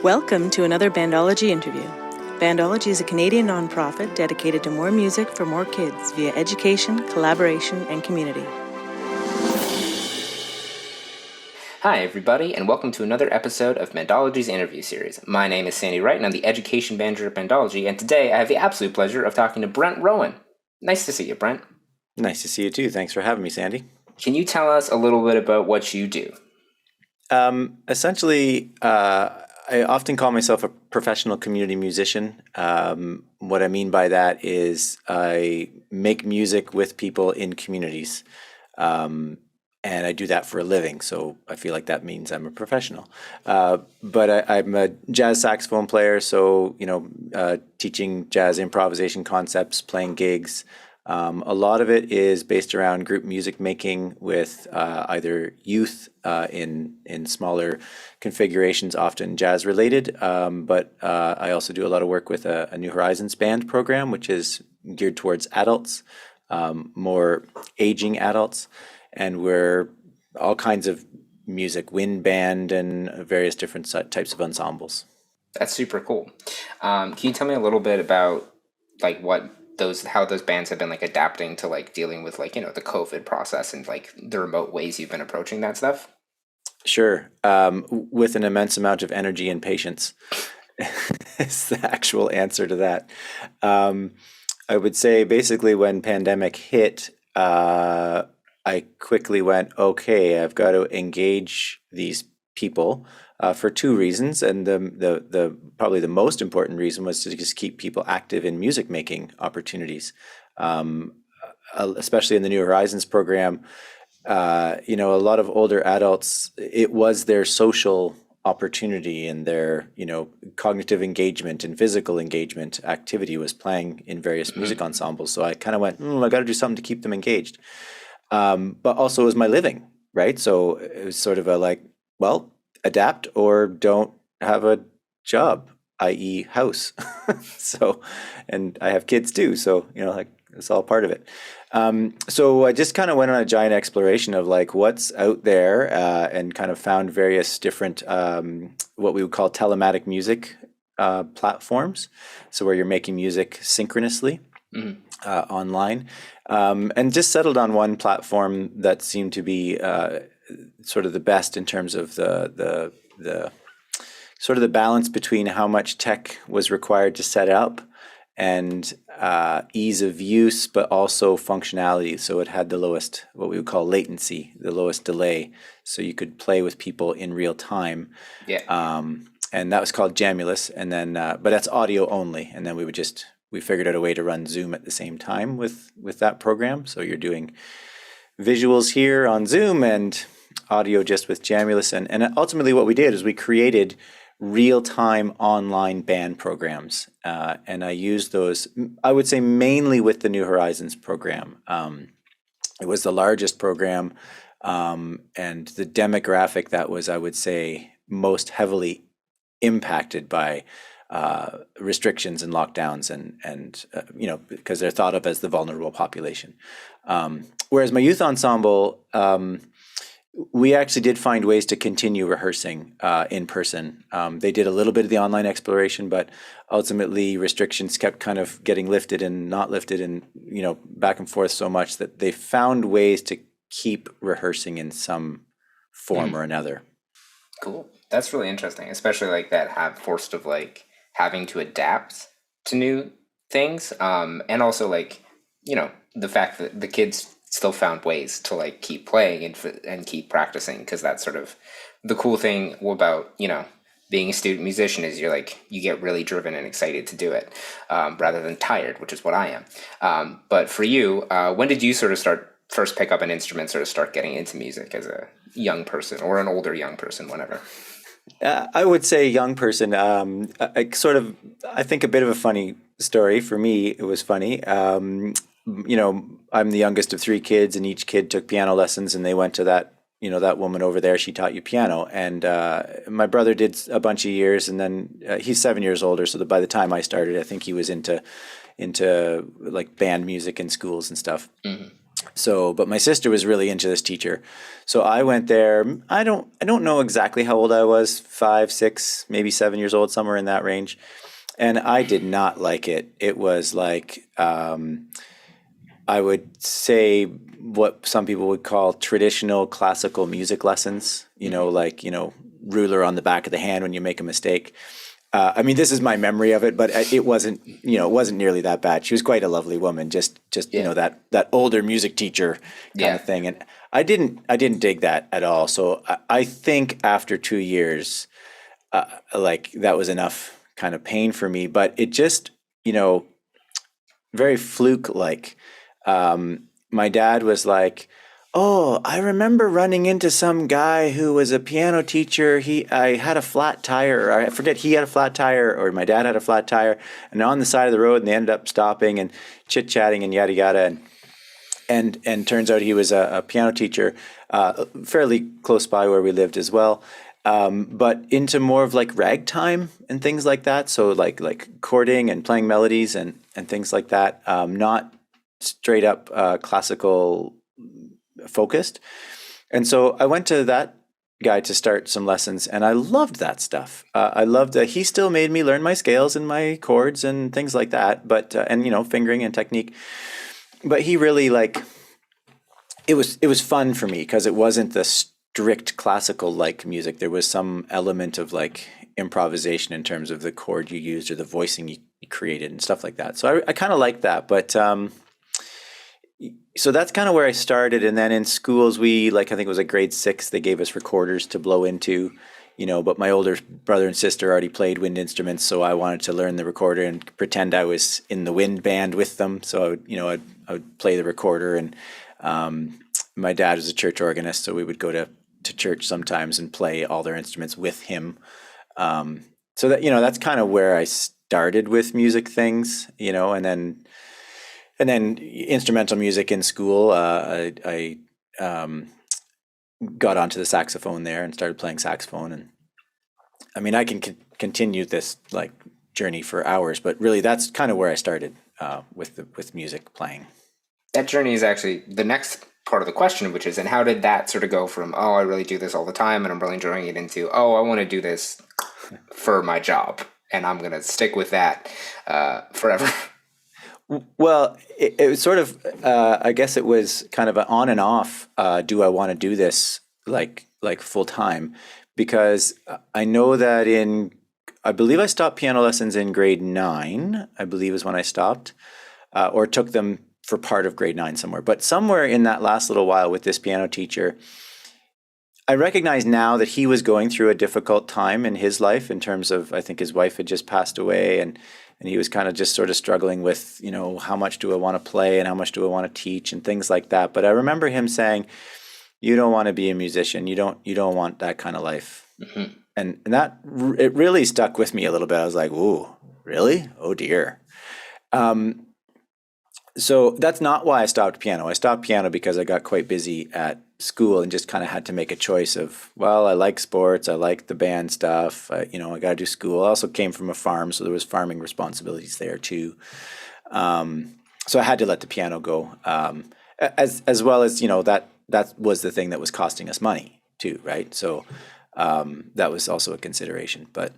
Welcome to another Bandology interview. Bandology is a Canadian nonprofit dedicated to more music for more kids via education, collaboration, and community. Hi, everybody, and welcome to another episode of Bandology's interview series. My name is Sandy Wright, and I'm the education manager at Bandology, and today I have the absolute pleasure of talking to Brent Rowan. Nice to see you, Brent. Nice to see you, too. Thanks for having me, Sandy. Can you tell us a little bit about what you do? Essentially, I often call myself a professional community musician. What I mean by that is I make music with people in communities. And I do that for a living, so I feel like that means I'm a professional. But I'm a jazz saxophone player, so teaching jazz improvisation concepts, playing gigs. A lot of it is based around group music making with either youth in smaller configurations, often jazz related. But I also do a lot of work with a New Horizons Band program, which is geared towards adults, more aging adults. And we're all kinds of music, wind band, and various different types of ensembles. That's super cool. Can you tell me a little bit about how those bands have been adapting to dealing with the COVID process and the remote ways you've been approaching that stuff? Sure. With an immense amount of energy and patience is the actual answer to that. I would say basically when pandemic hit, I quickly went, okay, I've got to engage these people for two reasons, and the probably the most important reason was to just keep people active in music making opportunities, especially in the New Horizons program. A lot of older adults, it was their social opportunity and their cognitive engagement and physical engagement activity was playing in various music ensembles. So I kind of went, I got to do something to keep them engaged. But also it was my living, right? So it was sort of adapt or don't have a job, i.e. house. And I have kids too. So, it's all part of it. So I just kind of went on a giant exploration of what's out there, and kind of found various different, what we would call telematic music, platforms. So where you're making music synchronously. Online, and just settled on one platform that seemed to be sort of the best in terms of the sort of the balance between how much tech was required to set up and ease of use, but also functionality. So it had the lowest, what we would call latency, the lowest delay, so you could play with people in real time. Yeah. And that was called Jamulus, and then but that's audio only, and then we figured out a way to run Zoom at the same time with that program. So you're doing visuals here on Zoom and audio just with Jamulus. And ultimately what we did is we created real-time online band programs. And I used those, I would say, mainly with the New Horizons program. It was the largest program, and the demographic that was, I would say, most heavily impacted by restrictions and lockdowns and because they're thought of as the vulnerable population. Whereas my youth ensemble, we actually did find ways to continue rehearsing in person. They did a little bit of the online exploration, but ultimately restrictions kept kind of getting lifted and not lifted and, back and forth so much that they found ways to keep rehearsing in some form or another. Cool. That's really interesting, especially that forced of having to adapt to new things, and also the fact that the kids still found ways to keep playing and keep practicing, because that's sort of the cool thing about being a student musician is you get really driven and excited to do it, rather than tired, which is what I am. But for you, when did you sort of first pick up an instrument, sort of start getting into music as a young person or an older young person, whenever? I would say young person. I think a bit of a funny story. For me, it was funny. I'm the youngest of three kids, and each kid took piano lessons, and they went to that woman over there. She taught you piano, and my brother did a bunch of years, and then he's 7 years older. So by the time I started, I think he was into band music in schools and stuff. Mm-hmm. But my sister was really into this teacher. So I went there. I don't know exactly how old I was, 5, 6, maybe 7 years old, somewhere in that range. And I did not like it. It was like, I would say what some people would call traditional classical music lessons, ruler on the back of the hand when you make a mistake. I mean, this is my memory of it, but it wasn't nearly that bad. She was quite a lovely woman, just that older music teacher kind of thing. And I didn't dig that at all. So I think after 2 years, that was enough kind of pain for me, but it just, very fluke-like. My dad was like, "Oh, I remember running into some guy who was a piano teacher. I had a flat tire, or I forget, he had a flat tire, or my dad had a flat tire, and on the side of the road, and they ended up stopping and chit-chatting and yada yada. And turns out he was a piano teacher, fairly close by where we lived as well. But into more of like ragtime and things like that. So like chording and playing melodies and things like that. Not straight up classical focused. And so I went to that guy to start some lessons, and I loved that stuff. I loved that he still made me learn my scales and my chords and things like that, but and fingering and technique. But he really it was fun for me because it wasn't the strict classical like music. There was some element of like improvisation in terms of the chord you used or the voicing you created and stuff like that. So I kind of liked that, but so that's kind of where I started. And then in schools, I think it was like grade 6, they gave us recorders to blow into, but my older brother and sister already played wind instruments. So I wanted to learn the recorder and pretend I was in the wind band with them. So I would play the recorder, and my dad was a church organist. So we would go to church sometimes and play all their instruments with him. So that, that's kind of where I started with music things, and then instrumental music in school. I got onto the saxophone there and started playing saxophone. And I mean, I can continue this journey for hours, but really that's kind of where I started with music playing. That journey is actually the next part of the question, which is, and how did that sort of go from, oh, I really do this all the time and I'm really enjoying it, into, oh, I want to do this for my job and I'm going to stick with that forever? Well, it was sort of, I guess it was kind of an on and off. Do I want to do this like full time? Because I know that I believe I stopped piano lessons in grade 9, I believe is when I stopped, or took them for part of grade 9 somewhere. But somewhere in that last little while with this piano teacher, I recognize now that he was going through a difficult time in his life in terms of, I think his wife had just passed away, and he was kind of just sort of struggling with, how much do I want to play and how much do I want to teach and things like that. But I remember him saying, you don't want to be a musician. You don't want that kind of life. Mm-hmm. And that, it really stuck with me a little bit. I was like, ooh, really? Oh dear. So that's not why I stopped piano. I stopped piano because I got quite busy at school and just kind of had to make a choice of, well, I like sports, I like the band stuff, I got to do school. I also came from a farm, so there was farming responsibilities there too. So I had to let the piano go, as well as, that was the thing that was costing us money too, right? So that was also a consideration. But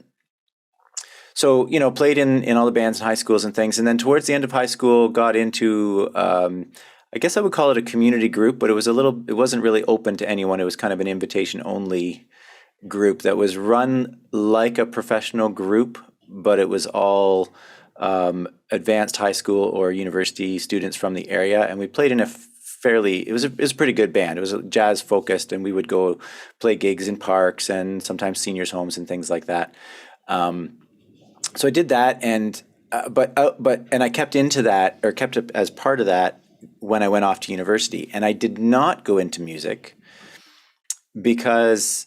so, played in all the bands in high schools and things. And then towards the end of high school, got into, I guess I would call it a community group, but it wasn't really open to anyone. It was kind of an invitation only group that was run like a professional group, but it was all advanced high school or university students from the area. And we played in it was a pretty good band. It was jazz focused, and we would go play gigs in parks and sometimes seniors' homes and things like that. So I did that, and I kept into that, or kept it as part of that when I went off to university. And I did not go into music because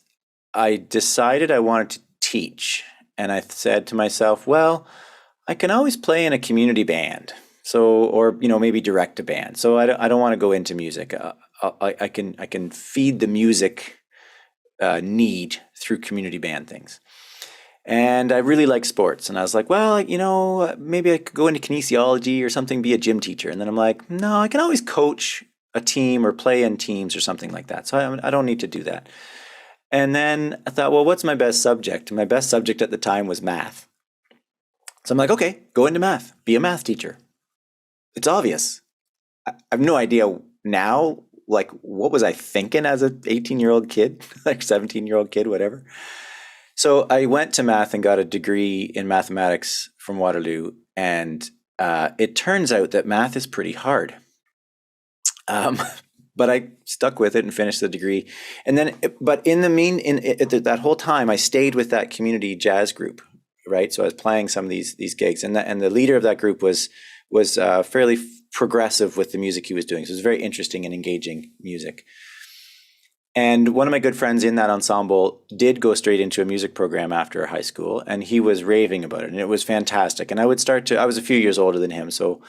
I decided I wanted to teach. And I said to myself, well, I can always play in a community band, or maybe direct a band. So I don't want to go into music. I can feed the music need through community band things. And I really like sports. And I was like, well, maybe I could go into kinesiology or something, be a gym teacher. And then I'm like, no, I can always coach a team or play in teams or something like that. So I don't need to do that. And then I thought, well, what's my best subject? My best subject at the time was math. So I'm like, okay, go into math, be a math teacher. It's obvious. I have no idea now, like, what was I thinking as an 18-year-old kid, like 17-year-old kid, whatever. So I went to math and got a degree in mathematics from Waterloo. And it turns out that math is pretty hard. But I stuck with it and finished the degree. And then, but in that whole time, I stayed with that community jazz group, right? So I was playing some of these gigs, and the leader of that group was fairly progressive with the music he was doing. So it was very interesting and engaging music. And one of my good friends in that ensemble did go straight into a music program after high school, and he was raving about it, and it was fantastic. And I was a few years older than him, so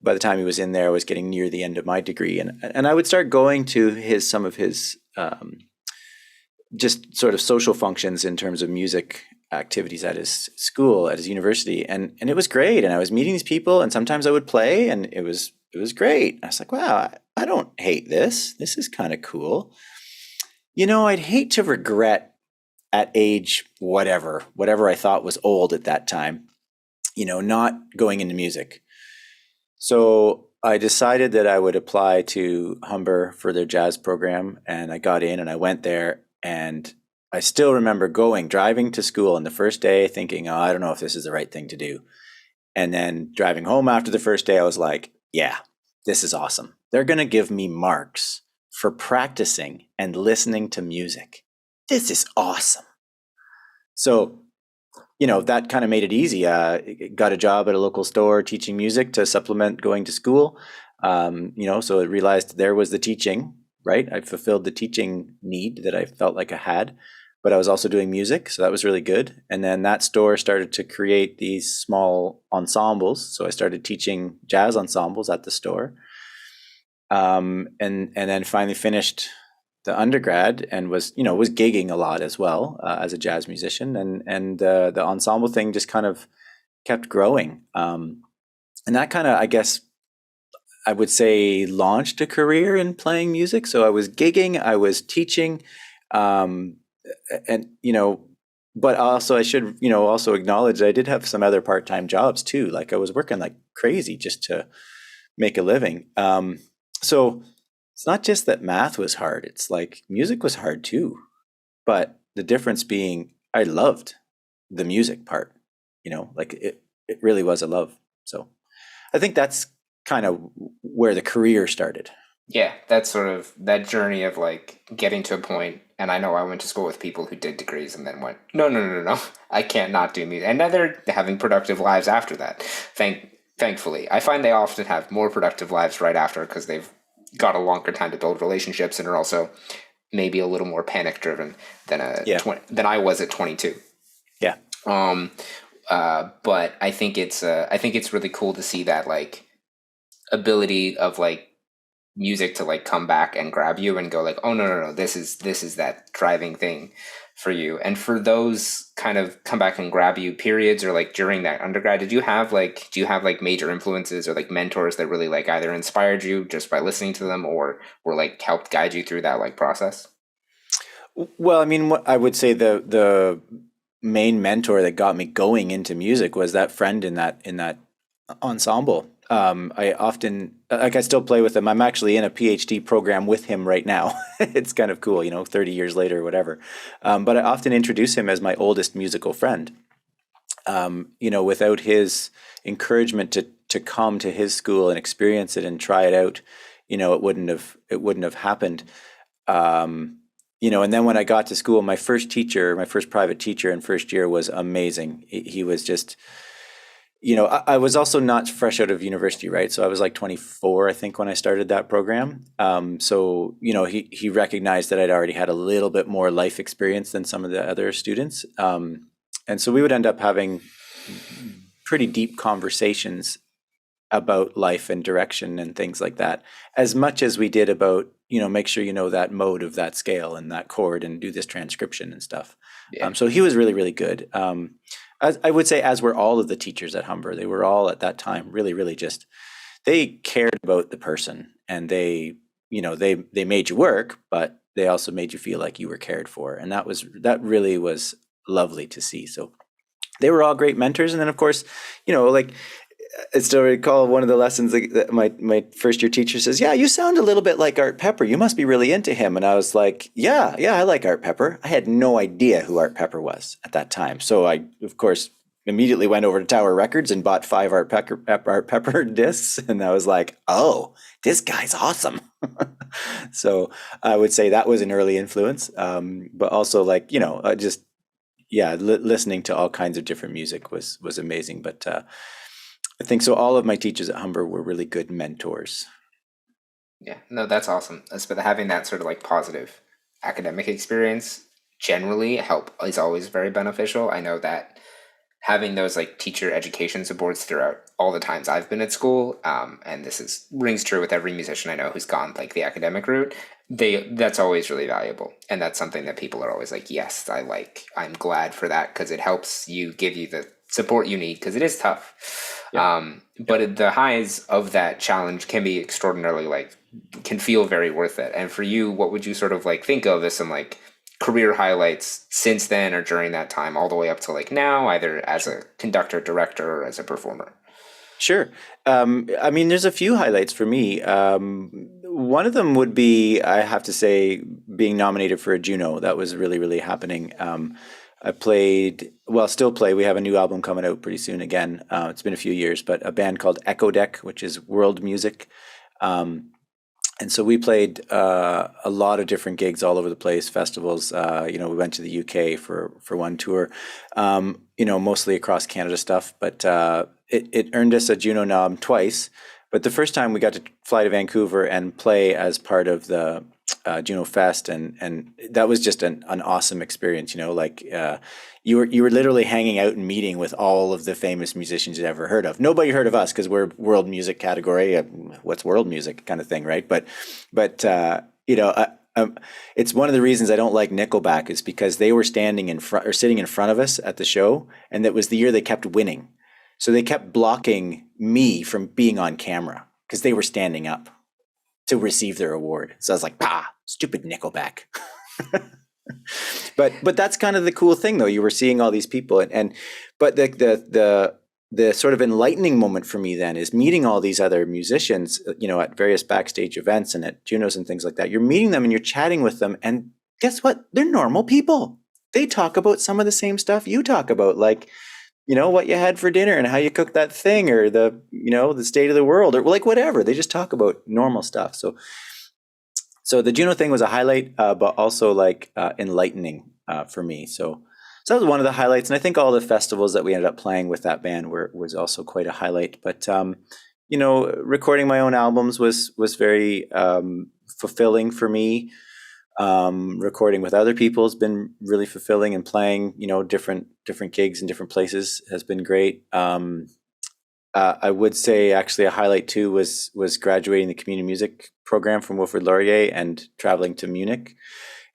by the time he was in there, I was getting near the end of my degree, and I would start going to some of his just sort of social functions in terms of music activities at his school, at his university, and it was great. And I was meeting these people, and sometimes I would play, and it was great. I was like, wow, I don't hate this. This is kind of cool. I'd hate to regret at age whatever I thought was old at that time, not going into music. So I decided that I would apply to Humber for their jazz program, and I got in and I went there, and I still remember driving to school on the first day thinking, oh, I don't know if this is the right thing to do. And then driving home after the first day, I was like, yeah, this is awesome. They're going to give me marks for practicing and listening to music. This is awesome. So that kind of made it easy. Got a job at a local store teaching music to supplement going to school. So I realized there was the teaching, right? I fulfilled the teaching need that I felt like I had, but I was also doing music. So that was really good. And then that store started to create these small ensembles. So I started teaching jazz ensembles at the store. And then finally finished the undergrad and was gigging a lot as well as a jazz musician, and the ensemble thing just kind of kept growing, and that kind of, I guess I would say, launched a career in playing music. So I was gigging, I was teaching, and but also I should also acknowledge I did have some other part-time jobs too. Like I was working like crazy just to make a living. So it's not just that math was hard, it's like music was hard too. But the difference being I loved the music part, like it really was a love. So I think that's kind of where the career started. Yeah, that's sort of that journey of like getting to a point. And I know I went to school with people who did degrees and then went, no, I can't not do music. And now they're having productive lives after that. Thankfully, I find they often have more productive lives right after because they've got a longer time to build relationships and are also maybe a little more panic driven than I was at 22. Yeah. But I think it's really cool to see that like ability of like music to like come back and grab you and go like, oh no, this is that driving thing for you. And for those kind of come back and grab you periods, or like during that undergrad, do you have like major influences or like mentors that really like either inspired you just by listening to them or like helped guide you through that like process? Well, I mean, what I would say the main mentor that got me going into music was that friend in that ensemble. I often, like, I still play with him. I'm actually in a PhD program with him right now. It's kind of cool, 30 years later or whatever. But I often introduce him as my oldest musical friend. Without his encouragement to come to his school and experience it and try it out, it wouldn't have happened. And then when I got to school, my first private teacher in first year was amazing. He was just, I was also not fresh out of university, right? So I was like 24, I think, when I started that program. So, he recognized that I'd already had a little bit more life experience than some of the other students. And so we would end up having pretty deep conversations about life and direction and things like that, as much as we did about, make sure you know that mode of that scale and that chord and do this transcription and stuff. Yeah. So he was really, really good. I would say, as were all of the teachers at Humber. They were all at that time really, really just, they cared about the person, and they they made you work, but they also made you feel like you were cared for. And that really was lovely to see. So they were all great mentors. And then of course, like I still recall one of the lessons that my first year teacher says, "Yeah, you sound a little bit like Art Pepper. You must be really into him." And I was like, yeah, I like Art Pepper. I had no idea who Art Pepper was at that time. So I, of course, immediately went over to Tower Records and bought 5 Art Pepper discs. And I was like, oh, this guy's awesome. So I would say that was an early influence. But also listening to all kinds of different music was amazing. But I think so. All of my teachers at Humber were really good mentors. Yeah, no, that's awesome. But having that sort of like positive academic experience generally is always very beneficial. I know that having those like teacher education supports throughout all the times I've been at school, and rings true with every musician I know who's gone like the academic route, that's always really valuable. And that's something that people are always like, yes, I'm glad for that, because it helps give you the support you need, because it is tough. Yeah. But the highs of that challenge can be extraordinarily can feel very worth it. And for you, what would you sort of think of as some career highlights since then or during that time, all the way up to now, either as a conductor, director, or as a performer? Sure. There's a few highlights for me. One of them would be, I have to say, being nominated for a Juno. That was really, really happening. I still play. We have a new album coming out pretty soon again. It's been a few years, but a band called eccodek, which is world music. And so we played a lot of different gigs all over the place, festivals. We went to the UK for one tour, mostly across Canada stuff. But it earned us a Juno nom twice. But the first time we got to fly to Vancouver and play as part of the Juno Fest, and that was just an awesome experience. You were literally hanging out and meeting with all of the famous musicians you'd ever heard of. Nobody heard of us because we're world music category. What's world music kind of thing, right? But it's one of the reasons I don't like Nickelback is because they were standing in front or sitting in front of us at the show, and that was the year they kept winning. So they kept blocking me from being on camera because they were standing up to receive their award. So I was like, stupid Nickelback. But that's kind of the cool thing, though. You were seeing all these people, but the sort of enlightening moment for me then is meeting all these other musicians, at various backstage events and at Junos and things like that. You're meeting them and you're chatting with them, and guess what? They're normal people. They talk about some of the same stuff you talk about, what you had for dinner and how you cooked that thing, or the state of the world, or whatever. They just talk about normal stuff. So the Juno thing was a highlight, but also enlightening for me. So that was one of the highlights. And I think all the festivals that we ended up playing with that band was also quite a highlight. But recording my own albums was very fulfilling for me. Recording with other people has been really fulfilling, and playing, different gigs in different places has been great. I would say actually a highlight too was graduating the community music program from Wilfrid Laurier and traveling to Munich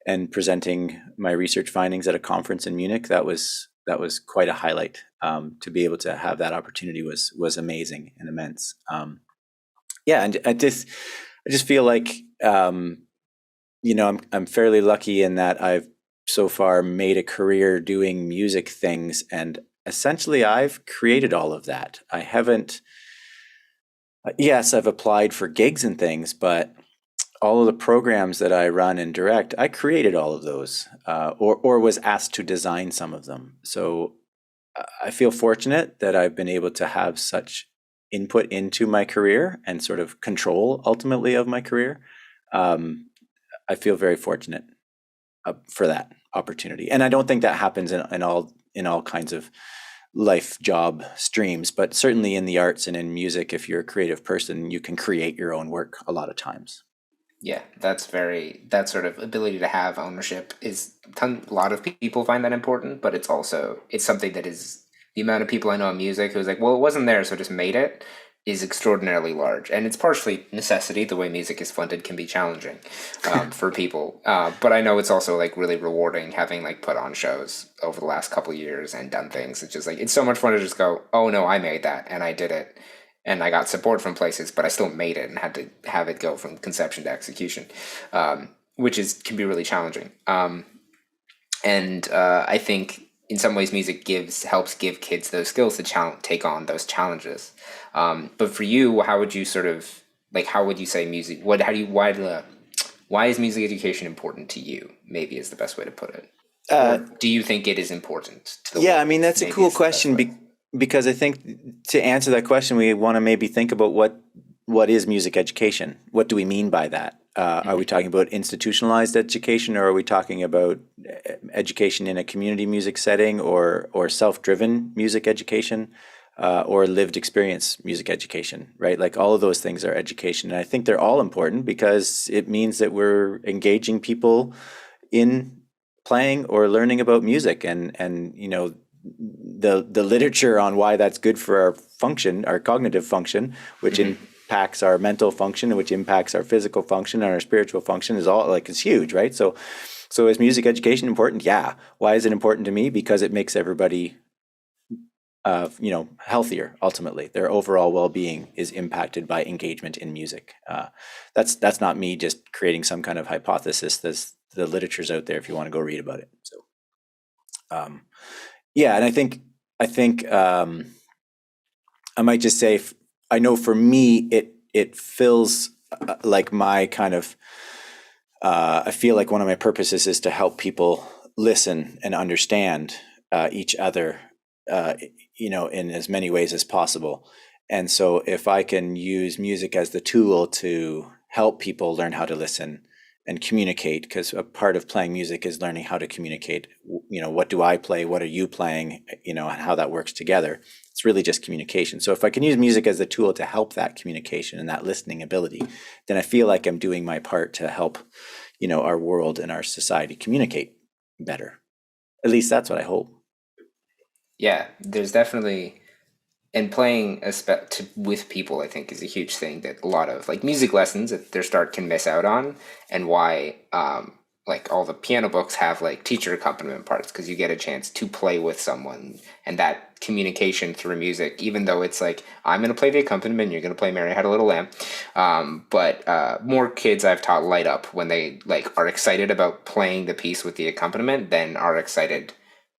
and presenting my research findings at a conference in Munich. That was quite a highlight. To be able to have that opportunity was amazing and immense. And I just feel like I'm fairly lucky in that I've so far made a career doing music things, and essentially I've created all of that. I haven't, yes, I've applied for gigs and things, but all of the programs that I run and direct, I created all of those, or was asked to design some of them. So I feel fortunate that I've been able to have such input into my career and sort of control ultimately of my career. I feel very fortunate for that opportunity, and I don't think that happens in all kinds of life job streams, but certainly in the arts and in music, if you're a creative person, you can create your own work a lot of times. Yeah, that sort of ability to have ownership is a lot of people find that important, but it's something that is the amount of people I know in music who's like, well, it wasn't there, so I just made it, is extraordinarily large. And it's partially necessity. The way music is funded can be challenging for people. But I know it's also really rewarding having put on shows over the last couple of years and done things. It's just it's so much fun to just go, oh no, I made that and I did it. and I got support from places, but I still made it and had to have it go from conception to execution, which can be really challenging. And I think in some ways music helps give kids those skills to take on those challenges. But for you, how would you how would you say music? Why is music education important to you? Maybe is the best way to put it. Or do you think it is important to the Yeah, world? I mean, that's a cool question because I think to answer that question, we want to maybe think about what is music education? What do we mean by that? Are we talking about institutionalized education, or are we talking about education in a community music setting, or self-driven music education, or lived experience music education, right? Like all of those things are education. And I think they're all important because it means that we're engaging people in playing or learning about music, and you know, the literature on why that's good for our function, our cognitive function, which impacts our mental function, which impacts our physical function and our spiritual function, is huge, right? So is music education important? Yeah. Why is it important to me? Because it makes everybody healthier. Ultimately, their overall well-being is impacted by engagement in music. That's not me just creating some kind of hypothesis. The literature's out there if you want to go read about it. So, yeah, and I think I might just say, I know for me, it feels like my kind of, I feel like one of my purposes is to help people listen and understand each other, in as many ways as possible. And so if I can use music as the tool to help people learn how to listen and communicate, because a part of playing music is learning how to communicate. What do I play? What are you playing? And how that works together. It's really just communication. So if I can use music as a tool to help that communication and that listening ability, then I feel like I'm doing my part to help, our world and our society communicate better. At least that's what I hope. Yeah, there's definitely, and playing with people, I think, is a huge thing that a lot of music lessons at their start can miss out on, and why all the piano books have teacher accompaniment parts, because you get a chance to play with someone, and that communication through music, even though it's I'm going to play the accompaniment, you're going to play Mary Had a Little Lamb, but more kids I've taught light up when they are excited about playing the piece with the accompaniment than are excited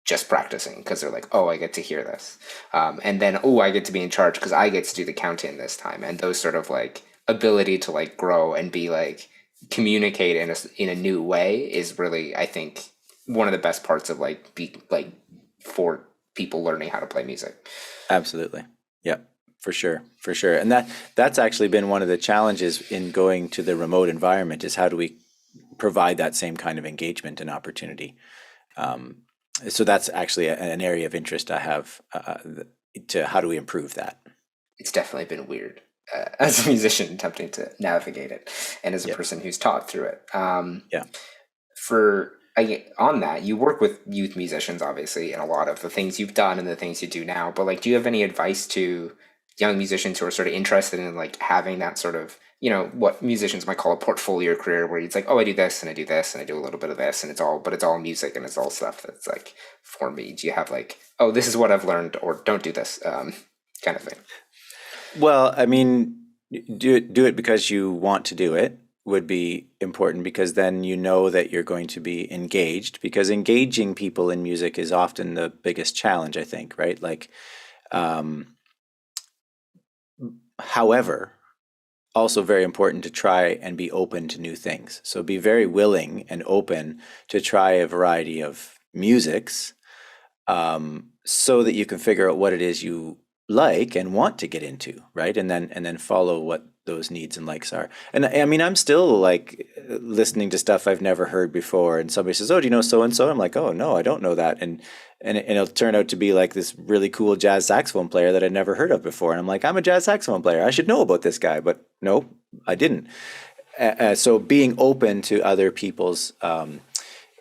just practicing, because they're oh, I get to hear this, and then I get to be in charge because I get to do the count in this time, and those sort of ability to grow and be communicate in a new way is really, I think, one of the best parts of for people learning how to play music. Absolutely. Yeah, for sure. And that's actually been one of the challenges in going to the remote environment, is how do we provide that same kind of engagement and opportunity. So that's actually an area of interest I have, to how do we improve that. It's definitely been weird as a musician attempting to navigate it, and as a person who's taught through it. On that, you work with youth musicians, obviously, and a lot of the things you've done and the things you do now. But do you have any advice to young musicians who are sort of interested in having that sort of, what musicians might call a portfolio career, where it's I do this and I do this and I do a little bit of this, and it's all music and it's all stuff that's for me? Do you have oh, this is what I've learned, or don't do this kind of thing? Well, I mean, do it because you want to do it would be important, because then that you're going to be engaged, because engaging people in music is often the biggest challenge, I think, right? However, also very important to try and be open to new things. So be very willing and open to try a variety of musics, so that you can figure out what it is you like and want to get into, right? And then follow what those needs and likes are. And I mean, I'm still listening to stuff I've never heard before, and somebody says, "Oh, do you know so and so?" I'm like, "Oh no, I don't know that." And it'll turn out to be this really cool jazz saxophone player that I'd never heard of before. And I'm like, "I'm a jazz saxophone player. I should know about this guy," but no, I didn't. So being open to other people's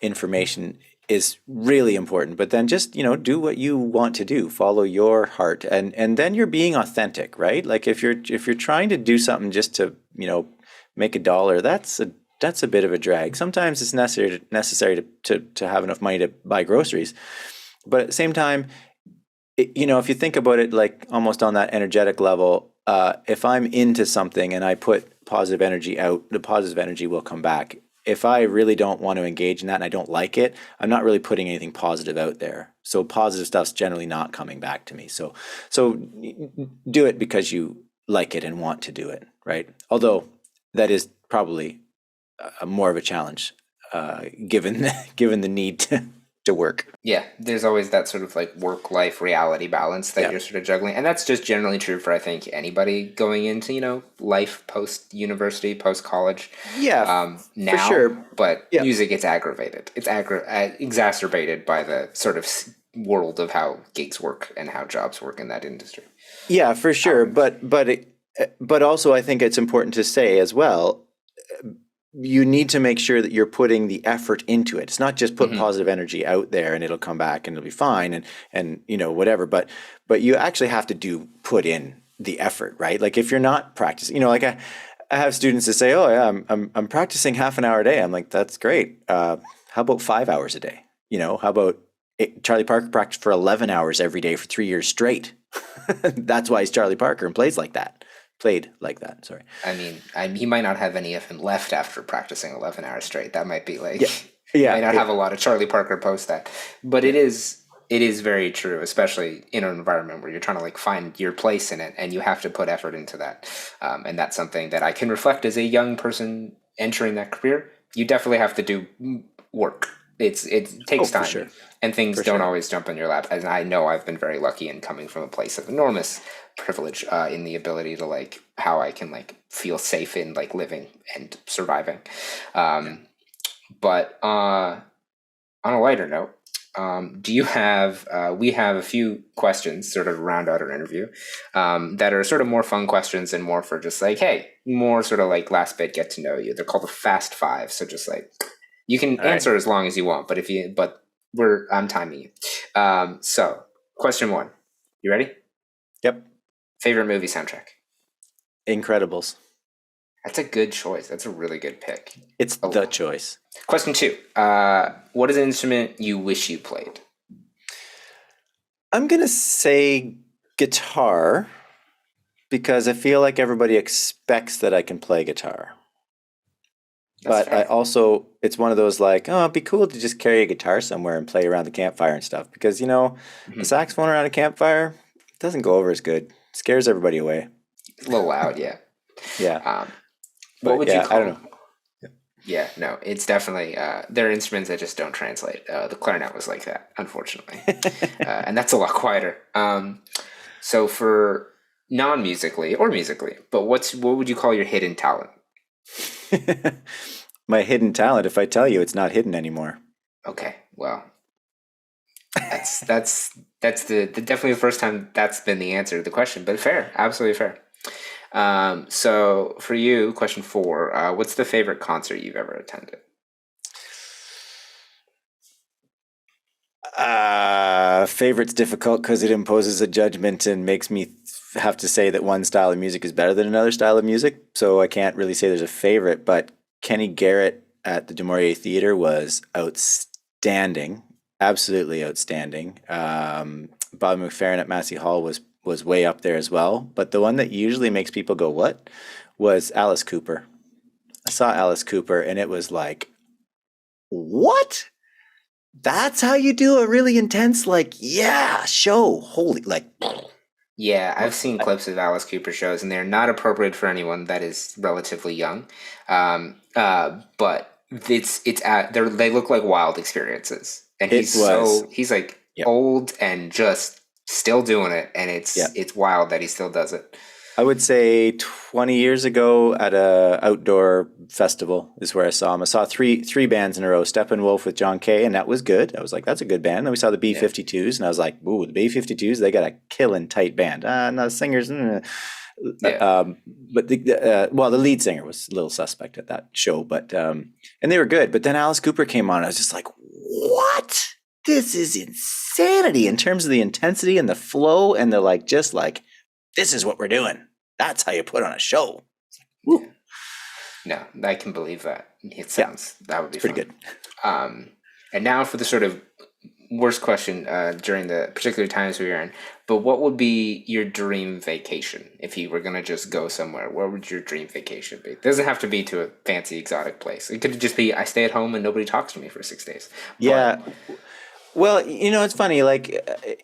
information is really important. But then just do what you want to do, follow your heart, and then you're being authentic, right? If you're trying to do something just to make a dollar, that's a bit of a drag. Sometimes it's necessary to have enough money to buy groceries, but at the same time, if you think about it almost on that energetic level, if I'm into something and I put positive energy out, the positive energy will come back. If I really don't want to engage in that and I don't like it, I'm not really putting anything positive out there. So positive stuff's generally not coming back to me. So do it because you like it and want to do it, right? Although that is probably more of a challenge, given the need to work. Yeah, there's always that sort of like work-life reality balance that you're sort of juggling. And that's just generally true for, I think, anybody going into, life post-university, post-college. Yeah, now, for sure. But music gets aggravated. It's exacerbated by the sort of world of how gigs work and how jobs work in that industry. Yeah, for sure. But also I think it's important to say as well, you need to make sure that you're putting the effort into it. It's not just put positive energy out there and it'll come back and it'll be fine and whatever. But you actually have to put in the effort, right? Like if you're not practicing, like I have students that say, "Oh yeah, I'm practicing half an hour a day." I'm like, "That's great. How about 5 hours a day? How about Charlie Parker practiced for 11 hours every day for 3 years straight." That's why he's Charlie Parker and plays like that. Played like that. Sorry. I mean, he might not have any of him left after practicing 11 hours straight. That might be like, might not have a lot of Charlie Parker post that, but it is very true, especially in an environment where you're trying to like find your place in it, and you have to put effort into that. And that's something that I can reflect as a young person entering that career. You definitely have to do work. It takes time, sure. And things don't always jump in your lap. And I know I've been very lucky in coming from a place of enormous privilege in the ability to like how I can like feel safe in like living and surviving. But on a lighter note, do you have? We have a few questions sort of round out our interview that are sort of more fun questions and more for just like, hey, more sort of like last bit get to know you. They're called the Fast Five. So just like you can answer as long as you want, but I'm timing you. So question 1, you ready? Yep. Favorite movie soundtrack? Incredibles. That's a good choice. That's a really good pick. It's the choice. Question 2. What is an instrument you wish you played? I'm going to say guitar because I feel like everybody expects that I can play guitar. That's fair. I also, it's one of those like, oh, it'd be cool to just carry a guitar somewhere and play around the campfire and stuff because, a saxophone around a campfire doesn't go over as good. Scares everybody away. It's a little loud, yeah. Yeah. What would you call? I don't know. Yeah, no, it's definitely there are instruments that just don't translate. The clarinet was like that, unfortunately, and that's a lot quieter. So for non-musically or musically, but what would you call your hidden talent? My hidden talent. If I tell you, it's not hidden anymore. Okay, well. That's definitely the first time that's been the answer to the question, but fair, absolutely fair. So for you, question 4, what's the favorite concert you've ever attended? Favorite's difficult because it imposes a judgment and makes me have to say that one style of music is better than another style of music. So I can't really say there's a favorite, but Kenny Garrett at the Du Maurier Theatre was outstanding. Absolutely outstanding. Bob McFerrin at Massey Hall was way up there as well. But the one that usually makes people go, what? Was Alice Cooper. I saw Alice Cooper and it was like, what? That's how you do a really intense, show. Holy, Yeah, I've seen clips of Alice Cooper shows and they're not appropriate for anyone that is relatively young. But they look like wild experiences. And he's like old and just still doing it, and it's wild that he still does it. I would say 20 years ago at a outdoor festival is where I saw him. I saw three bands in a row, Steppenwolf with John Kay, and that was good. I was like, that's a good band. And then we saw the B-52s, and I was like, ooh, the B-52s, they got a killing tight band. No, singers. But the lead singer was a little suspect at that show, but and they were good. But then Alice Cooper came on, and I was just like, what? This is insanity in terms of the intensity and the flow and the this is what we're doing. That's how you put on a show. Woo. No, I can believe that. It sounds that would be pretty good. And now for the sort of worst question during the particular times we were in, but what would be your dream vacation if you were going to just go somewhere? Where would your dream vacation be? It doesn't have to be to a fancy exotic place. It could just be I stay at home and nobody talks to me for 6 days. Yeah. Well, it's funny, like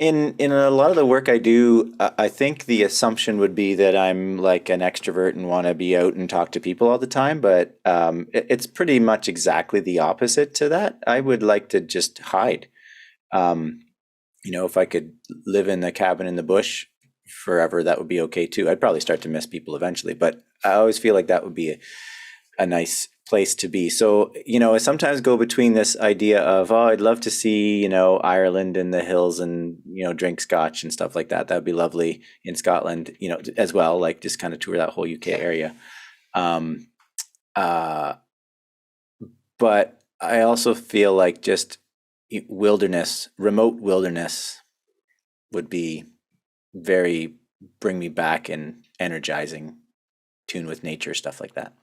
in a lot of the work I do, I think the assumption would be that I'm like an extrovert and want to be out and talk to people all the time, but it's pretty much exactly the opposite to that. I would like to just hide. If I could live in a cabin in the bush forever, that would be okay too. I'd probably start to miss people eventually, but I always feel like that would be a nice place to be. So, I sometimes go between this idea of, I'd love to see, Ireland and the hills and, drink scotch and stuff like that. That'd be lovely in Scotland, as well, like just kind of tour that whole UK area. But I also feel like just remote wilderness would be bring me back and energizing, tune with nature, stuff like that.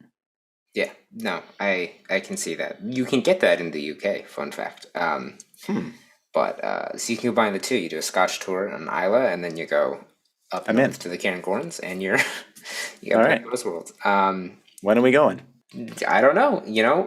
Yeah, no, I can see that. You can get that in the UK, fun fact. But so you can combine the two. You do a Scotch tour on Isla, and then you go up north to the Cairngorms, and you got those worlds. When are we going? I don't know.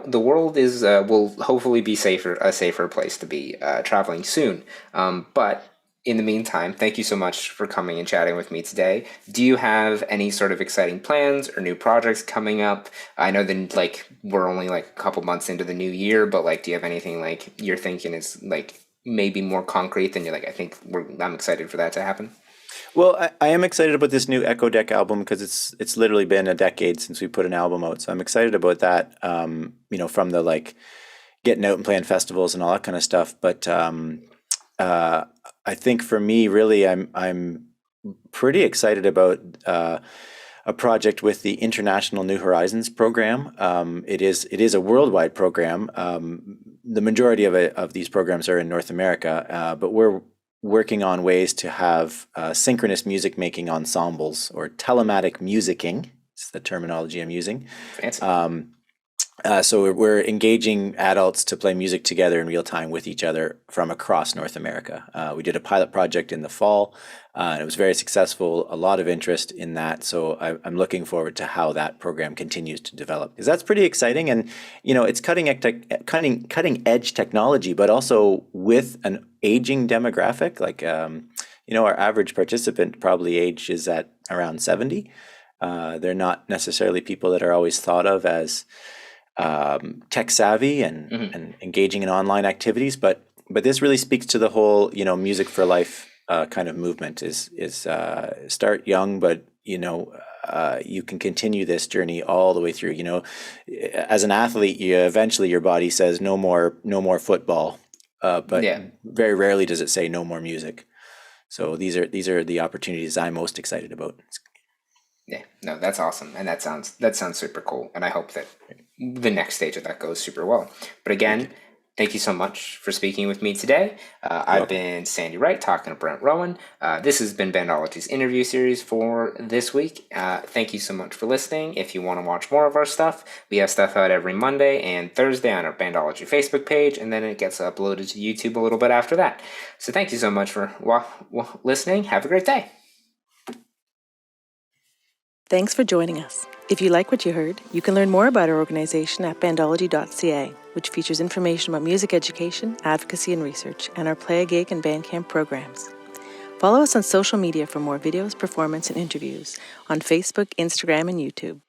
The world will hopefully be a safer place to be traveling soon. But in the meantime, thank you so much for coming and chatting with me today. Do you have any sort of exciting plans or new projects coming up? I know that we're only a couple months into the new year, but do you have anything you're thinking is maybe more concrete than you're I'm excited for that to happen? Well, I am excited about this new eccodek album because it's literally been a decade since we put an album out. So I'm excited about that, from the getting out and playing festivals and all that kind of stuff. But I think for me, really, I'm pretty excited about a project with the International New Horizons program. It is a worldwide program. The majority of these programs are in North America, but we're working on ways to have synchronous music making ensembles, or telematic musicking. It's the terminology I'm using. Fancy. So we're engaging adults to play music together in real time with each other from across North America. We did a pilot project in the fall, and it was very successful, a lot of interest in that. So I'm looking forward to how that program continues to develop, because that's pretty exciting. And, it's cutting edge technology, but also with an aging demographic. Our average participant probably age is at around 70. They're not necessarily people that are always thought of as tech savvy and engaging in online activities, but this really speaks to the whole music for life kind of movement. Is start young, but you can continue this journey all the way through. As an athlete, eventually your body says no more football, but very rarely does it say no more music. So these are the opportunities I'm most excited about. Yeah, no, that's awesome, and that sounds super cool, and I hope that the next stage of that goes super well. But again, thank you so much for speaking with me today. I've been Sandy Wright talking to Brent Rowan. This has been Bandology's interview series for this week. Thank you so much for listening. If you want to watch more of our stuff, we have stuff out every Monday and Thursday on our Bandology Facebook page, and then it gets uploaded to YouTube a little bit after that. So thank you so much for listening. Have a great day. Thanks for joining us. If you like what you heard, you can learn more about our organization at bandology.ca, which features information about music education, advocacy and research, and our Play a Gig and Bandcamp programs. Follow us on social media for more videos, performance, and interviews on Facebook, Instagram, and YouTube.